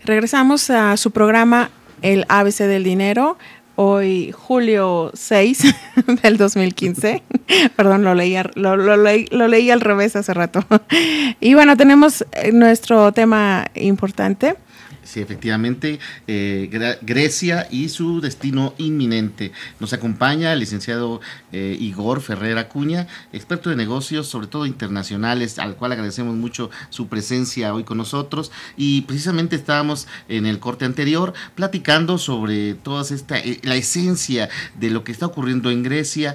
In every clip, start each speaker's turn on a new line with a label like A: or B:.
A: Regresamos a su programa El ABC del Dinero, hoy julio 6 del 2015. Perdón, lo leí al revés hace rato. Y bueno, tenemos nuestro tema importante.
B: Sí, efectivamente, Grecia y su destino inminente. Nos acompaña el licenciado Igor Ferrer Acuña, experto de negocios, sobre todo internacionales, al cual agradecemos mucho su presencia hoy con nosotros. Y precisamente estábamos en el corte anterior platicando sobre toda la esencia de lo que está ocurriendo en Grecia,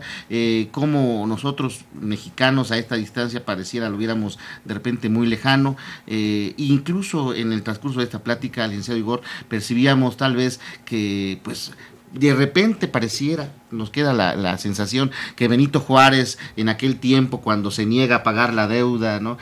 B: cómo nosotros mexicanos a esta distancia pareciera lo viéramos de repente muy lejano, incluso en el transcurso de esta plática, licenciado Igor, percibíamos tal vez que pues de repente pareciera, nos queda la sensación que Benito Juárez en aquel tiempo cuando se niega a pagar la deuda, ¿no?,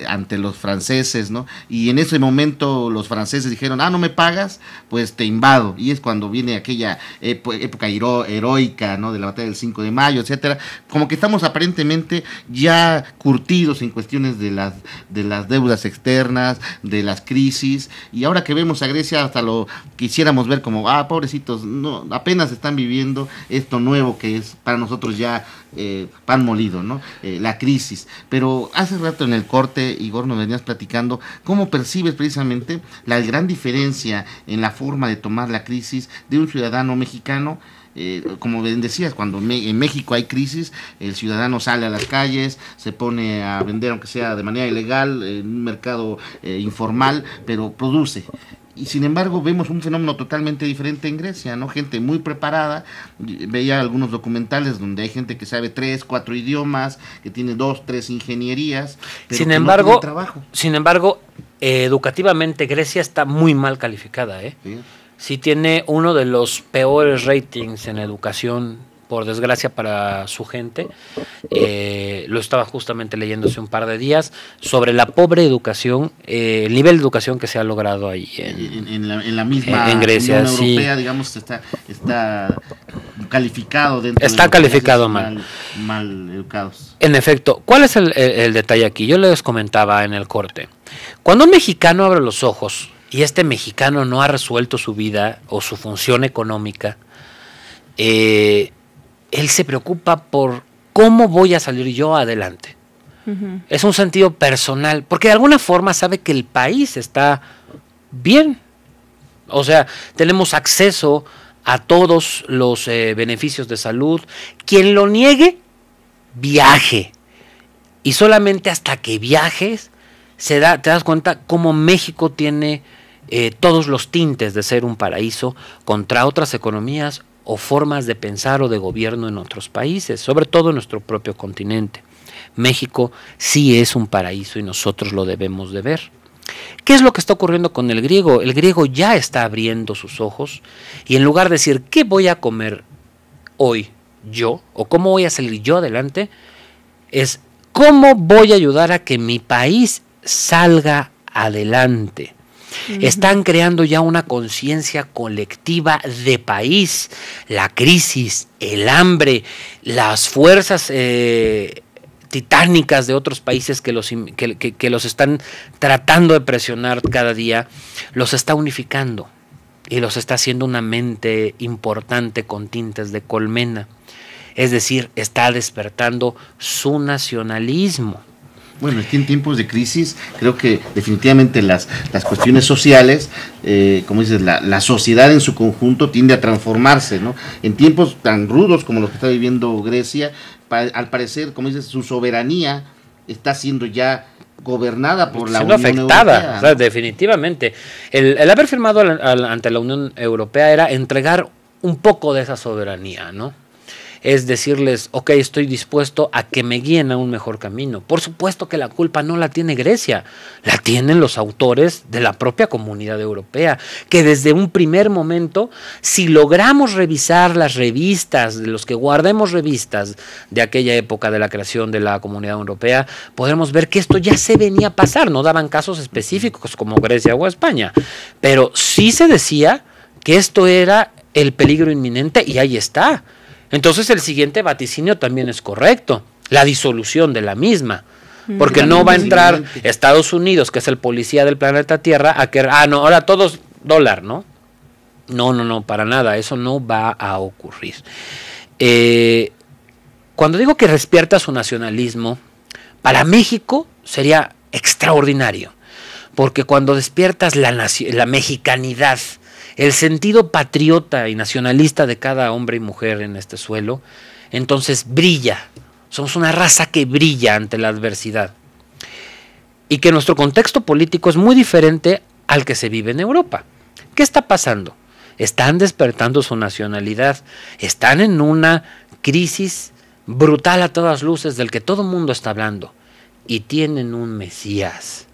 B: ante los franceses, ¿no?, y en ese momento los franceses dijeron, no me pagas, pues te invado, y es cuando viene aquella época heroica, ¿no?, de la batalla del 5 de mayo, etcétera. Como que estamos aparentemente ya curtidos en cuestiones de las deudas externas, de las crisis, y ahora que vemos a Grecia hasta lo quisiéramos ver como, pobrecitos, no, apenas están viviendo esto nuevo que es para nosotros ya pan molido, ¿no? La crisis. Pero hace rato en el corte, Igor, nos venías platicando cómo percibes precisamente la gran diferencia en la forma de tomar la crisis de un ciudadano mexicano. Como bien decías, cuando en México hay crisis, el ciudadano sale a las calles, se pone a vender, aunque sea de manera ilegal, en un mercado informal, pero produce. Y sin embargo vemos un fenómeno totalmente diferente en Grecia, ¿no? Gente muy preparada. Veía algunos documentales donde hay gente que sabe 3, 4 idiomas, que tiene 2, 3 ingenierías, pero
C: sin
B: que
C: embargo,
B: no tiene trabajo.
C: Sin embargo, educativamente Grecia está muy mal calificada, ¿eh?
B: Sí.
C: Sí tiene uno de los peores ratings en educación, por desgracia para su gente. Lo estaba justamente leyendo hace un par de días sobre la pobre educación, el nivel de educación que se ha logrado ahí
B: en la misma
C: en Grecia,
B: Unión Europea,
C: sí.
B: Digamos, está calificado dentro
C: está
B: de
C: calificado mal
B: educados.
C: En efecto, ¿cuál es el detalle aquí? Yo les comentaba en el corte, cuando un mexicano abre los ojos y este mexicano no ha resuelto su vida o su función económica, él se preocupa por cómo voy a salir yo adelante. Uh-huh. Es un sentido personal, porque de alguna forma sabe que el país está bien. O sea, tenemos acceso a todos los beneficios de salud. Quien lo niegue, viaje. Y solamente hasta que viajes, te das cuenta cómo México tiene todos los tintes de ser un paraíso contra otras economías o formas de pensar o de gobierno en otros países, sobre todo en nuestro propio continente. México sí es un paraíso y nosotros lo debemos de ver. ¿Qué es lo que está ocurriendo con el griego? El griego ya está abriendo sus ojos y en lugar de decir, ¿qué voy a comer hoy yo? ¿O cómo voy a salir yo adelante? Es, ¿cómo voy a ayudar a que mi país salga adelante? Están creando ya una conciencia colectiva de país. La crisis, el hambre, las fuerzas titánicas de otros países que los están tratando de presionar cada día, los está unificando y los está haciendo una mente importante con tintes de colmena. Es decir, está despertando su nacionalismo.
B: Bueno, es que en tiempos de crisis creo que definitivamente las cuestiones sociales, como dices, la sociedad en su conjunto tiende a transformarse, ¿no? En tiempos tan rudos como los que está viviendo Grecia, al parecer, como dices, su soberanía está siendo ya gobernada por la Unión Europea, ¿no?
C: O sea, definitivamente. El haber firmado ante la Unión Europea era entregar un poco de esa soberanía, ¿no? Es decirles, ok, estoy dispuesto a que me guíen a un mejor camino. Por supuesto que la culpa no la tiene Grecia, la tienen los autores de la propia Comunidad Europea, que desde un primer momento, si logramos revisar las revistas, de los que guardemos revistas de aquella época de la creación de la Comunidad Europea, podremos ver que esto ya se venía a pasar. No daban casos específicos como Grecia o España, pero sí se decía que esto era el peligro inminente y ahí está. Entonces el siguiente vaticinio también es correcto, la disolución de la misma, porque no va a entrar Estados Unidos, que es el policía del planeta Tierra, a que, no, ahora todos dólar, ¿no? No, para nada, eso no va a ocurrir. Cuando digo que despierta su nacionalismo, para México sería extraordinario, porque cuando despiertas la mexicanidad, el sentido patriota y nacionalista de cada hombre y mujer en este suelo, entonces brilla. Somos una raza que brilla ante la adversidad. Y que nuestro contexto político es muy diferente al que se vive en Europa. ¿Qué está pasando? Están despertando su nacionalidad, están en una crisis brutal a todas luces del que todo el mundo está hablando, y tienen un Mesías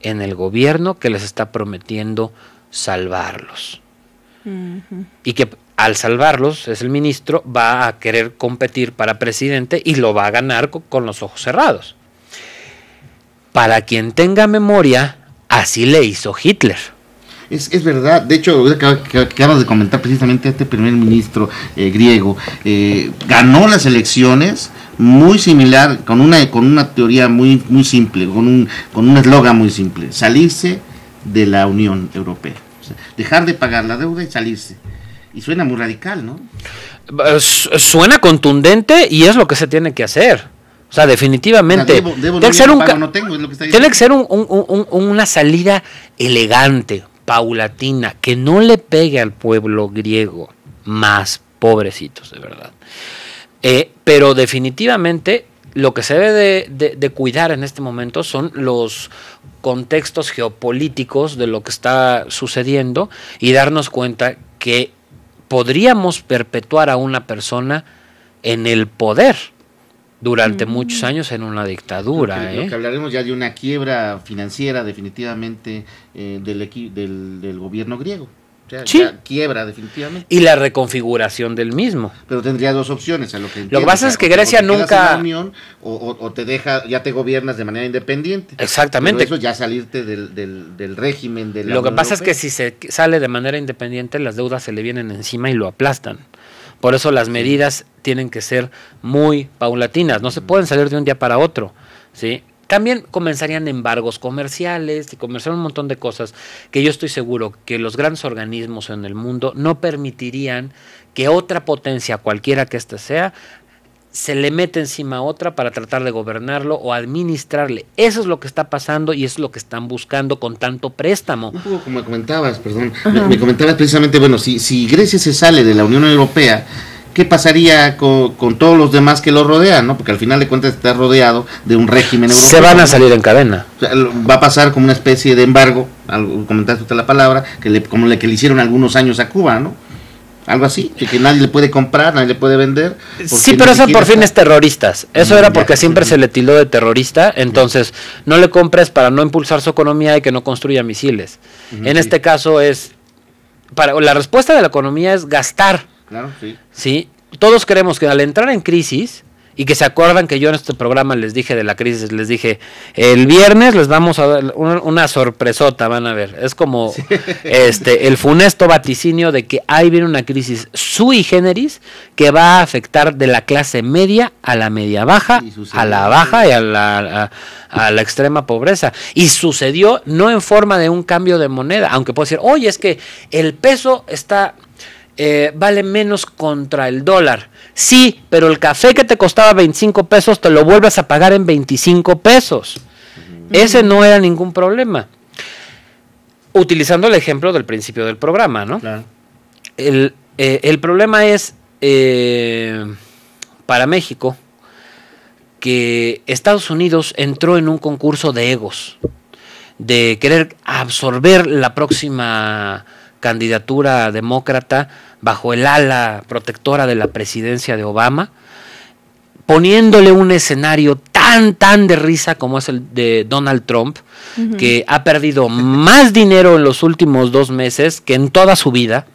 C: en el gobierno que les está prometiendo salvarlos. Y que al salvarlos, es el ministro, va a querer competir para presidente y lo va a ganar con los ojos cerrados. Para quien tenga memoria, así le hizo Hitler.
B: Es verdad, de hecho, que acabas de comentar precisamente este primer ministro griego, ganó las elecciones muy similar, con una teoría muy simple, con un eslogan muy simple: salirse de la Unión Europea, o sea, dejar de pagar la deuda y salirse. Y suena muy radical, ¿no?
C: Suena contundente y es lo que se tiene que hacer. O sea, definitivamente.
B: O sea, tiene que ser
C: una salida elegante, paulatina, que no le pegue al pueblo griego, más pobrecitos, de verdad. Pero definitivamente lo que se debe de cuidar en este momento son los contextos geopolíticos de lo que está sucediendo y darnos cuenta que podríamos perpetuar a una persona en el poder durante muchos años en una dictadura.
B: Lo que hablaremos ya de una quiebra financiera definitivamente del gobierno griego. O sea,
C: sí.
B: Ya quiebra definitivamente.
C: Y la reconfiguración del mismo.
B: Pero tendría dos opciones, a lo que entiendo.
C: Lo que pasa es que Grecia nunca...
B: Unión, o te deja, ya te gobiernas de manera independiente.
C: Exactamente.
B: Pero eso ya salirte del régimen de la
C: Lo que
B: Unión
C: pasa
B: Europea.
C: es que si se sale de manera independiente, las deudas se le vienen encima y lo aplastan. Por eso las medidas tienen que ser muy paulatinas, no se pueden salir de un día para otro, ¿sí? También comenzarían embargos comerciales y comenzarían un montón de cosas que yo estoy seguro que los grandes organismos en el mundo no permitirían que otra potencia, cualquiera que ésta sea, se le mete encima a otra para tratar de gobernarlo o administrarle. Eso es lo que está pasando y eso es lo que están buscando con tanto préstamo.
B: Un poco como comentabas, me comentabas precisamente, bueno, si Grecia se sale de la Unión Europea, ¿qué pasaría con todos los demás que lo rodean, ¿no? Porque al final de cuentas está rodeado de un régimen europeo.
C: Se van a salir en cadena.
B: O sea, va a pasar como una especie de embargo, comentaste usted la palabra, como le hicieron algunos años a Cuba, ¿no? Algo así, que nadie le puede comprar, nadie le puede vender.
C: Sí, pero eso por fines terroristas. Eso era porque siempre se le tildó de terrorista. Entonces, no le compres para no impulsar su economía y que no construya misiles. En este caso la respuesta de la economía es gastar.
B: Claro, sí.
C: ¿Sí? Todos creemos que al entrar en crisis, y que se acuerdan que yo en este programa les dije de la crisis, les dije, el viernes les vamos a dar una sorpresota, van a ver. Es como el funesto vaticinio de que ahí viene una crisis sui generis que va a afectar de la clase media a la media baja, a la baja y a la extrema pobreza. Y sucedió no en forma de un cambio de moneda, aunque puedo decir, oye, es que el peso está... vale menos contra el dólar. Sí, pero el café que te costaba 25 pesos te lo vuelves a pagar en 25 pesos. Ese no era ningún problema. Utilizando el ejemplo del principio del programa, ¿no?
B: Claro.
C: El problema es para México que Estados Unidos entró en un concurso de egos, de querer absorber la próxima candidatura demócrata bajo el ala protectora de la presidencia de Obama, poniéndole un escenario tan de risa como es el de Donald Trump, que ha perdido más dinero en los últimos 2 meses que en toda su vida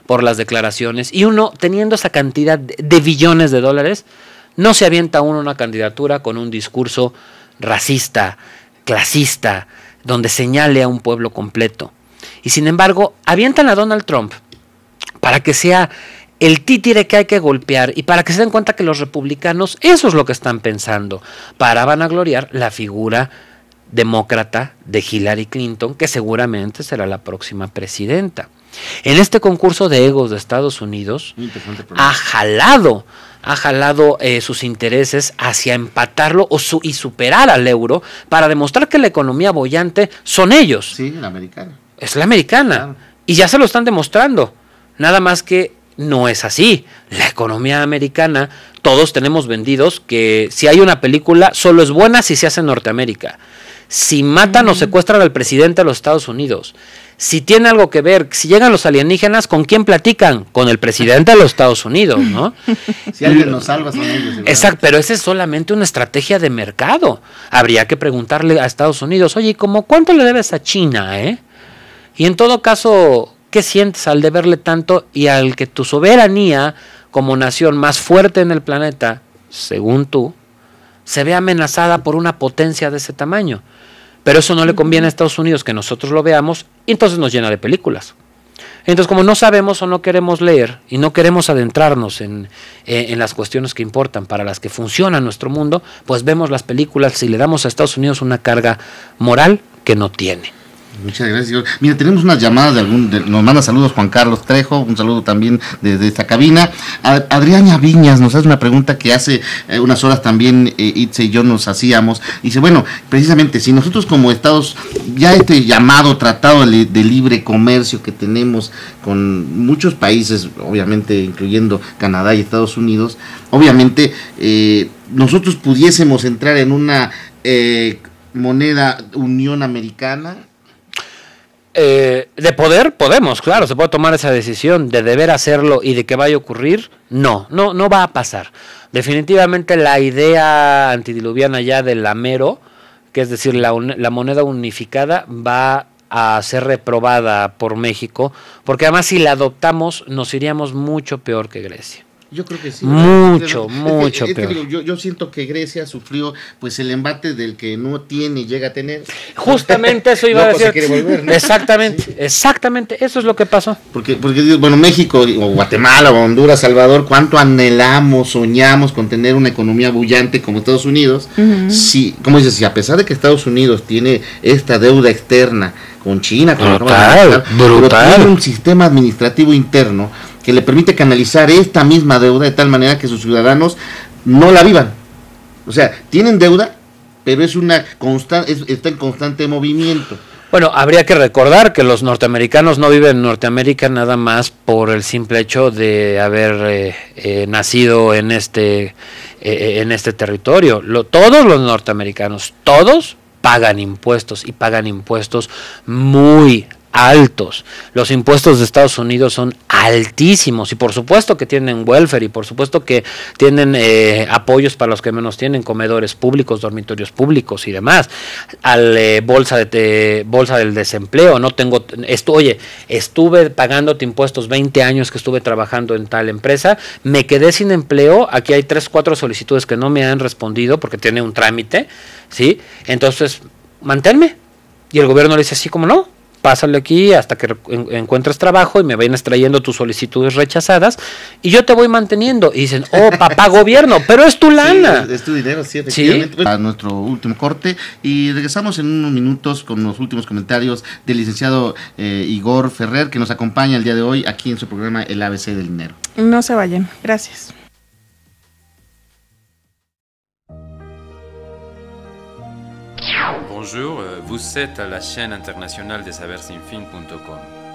C: por las declaraciones, y uno teniendo esa cantidad de billones de dólares, no se avienta uno una candidatura con un discurso racista, clasista, donde señale a un pueblo completo. Y sin embargo, avientan a Donald Trump para que sea el títere que hay que golpear y para que se den cuenta que los republicanos eso es lo que están pensando, para vanagloriar la figura demócrata de Hillary Clinton, que seguramente será la próxima presidenta. En este concurso de egos de Estados Unidos ha jalado sus intereses hacia empatarlo y superar al euro para demostrar que la economía boyante son ellos.
B: Sí, la americana.
C: Es la americana. Claro. Y ya se lo están demostrando. Nada más que no es así. La economía americana, todos tenemos vendidos que si hay una película, solo es buena si se hace en Norteamérica. Si matan o secuestran al presidente de los Estados Unidos, si tiene algo que ver, si llegan los alienígenas, ¿con quién platican? Con el presidente de los Estados Unidos, ¿no?
B: Si alguien nos salva son ellos.
C: Exacto, pero esa es solamente una estrategia de mercado. Habría que preguntarle a Estados Unidos, oye, ¿cómo cuánto le debes a China, Y en todo caso, ¿qué sientes al deberle tanto y al que tu soberanía como nación más fuerte en el planeta, según tú, se ve amenazada por una potencia de ese tamaño? Pero eso no le conviene a Estados Unidos que nosotros lo veamos, y entonces nos llena de películas. Entonces, como no sabemos o no queremos leer y no queremos adentrarnos en las cuestiones que importan, para las que funciona nuestro mundo, pues vemos las películas y le damos a Estados Unidos una carga moral que no tiene.
B: Muchas gracias. Mira, tenemos unas llamadas nos manda saludos Juan Carlos Trejo, un saludo también desde esta cabina. Adriana Viñas nos hace una pregunta que hace unas horas también Itze y yo nos hacíamos. Dice, bueno, precisamente si nosotros como Estados, ya este llamado tratado de libre comercio que tenemos con muchos países, obviamente incluyendo Canadá y Estados Unidos, obviamente nosotros pudiésemos entrar en una moneda Unión Americana.
C: De poder, podemos, claro, se puede tomar esa decisión. De deber hacerlo y de que vaya a ocurrir, no va a pasar. Definitivamente la idea antidiluviana ya del Amero, que es decir, la moneda unificada, va a ser reprobada por México, porque además si la adoptamos nos iríamos mucho peor que Grecia.
B: Yo creo que sí.
C: Mucho peor.
B: Yo siento que Grecia sufrió pues el embate del que no tiene y llega a tener.
C: Justamente eso iba a decir.
B: Se quiere volver, ¿no?
C: Exactamente, eso es lo que pasó.
B: Porque bueno, México o Guatemala o Honduras, Salvador, cuánto anhelamos, soñamos con tener una economía bullante como Estados Unidos. Sí, como dices, si a pesar de que Estados Unidos tiene esta deuda externa con China,
C: brutal.
B: Pero tiene un sistema administrativo interno que le permite canalizar esta misma deuda de tal manera que sus ciudadanos no la vivan. O sea, tienen deuda, pero es una está en constante movimiento.
C: Bueno, habría que recordar que los norteamericanos no viven en Norteamérica nada más por el simple hecho de haber nacido en este territorio. Todos los norteamericanos, todos pagan impuestos y pagan impuestos muy altos. Los impuestos de Estados Unidos son altísimos y por supuesto que tienen welfare y por supuesto que tienen apoyos para los que menos tienen, comedores públicos, dormitorios públicos y demás. Bolsa del desempleo, estuve pagándote impuestos 20 años que estuve trabajando en tal empresa, me quedé sin empleo, aquí hay 3-4 solicitudes que no me han respondido porque tiene un trámite, ¿sí? Entonces, manténme. Y el gobierno le dice así como no, pásale aquí hasta que encuentres trabajo y me vayan trayendo tus solicitudes rechazadas y yo te voy manteniendo. Y dicen, oh, papá gobierno, pero es tu lana.
B: Sí, es tu dinero, sí, efectivamente. ¿Sí? A nuestro último corte y regresamos en unos minutos con los últimos comentarios del licenciado Igor Ferrer, que nos acompaña el día de hoy aquí en su programa El ABC del Dinero.
A: No se vayan, gracias.
D: Bonjour, vous êtes à la chaîne internationale des sabersinfin.com.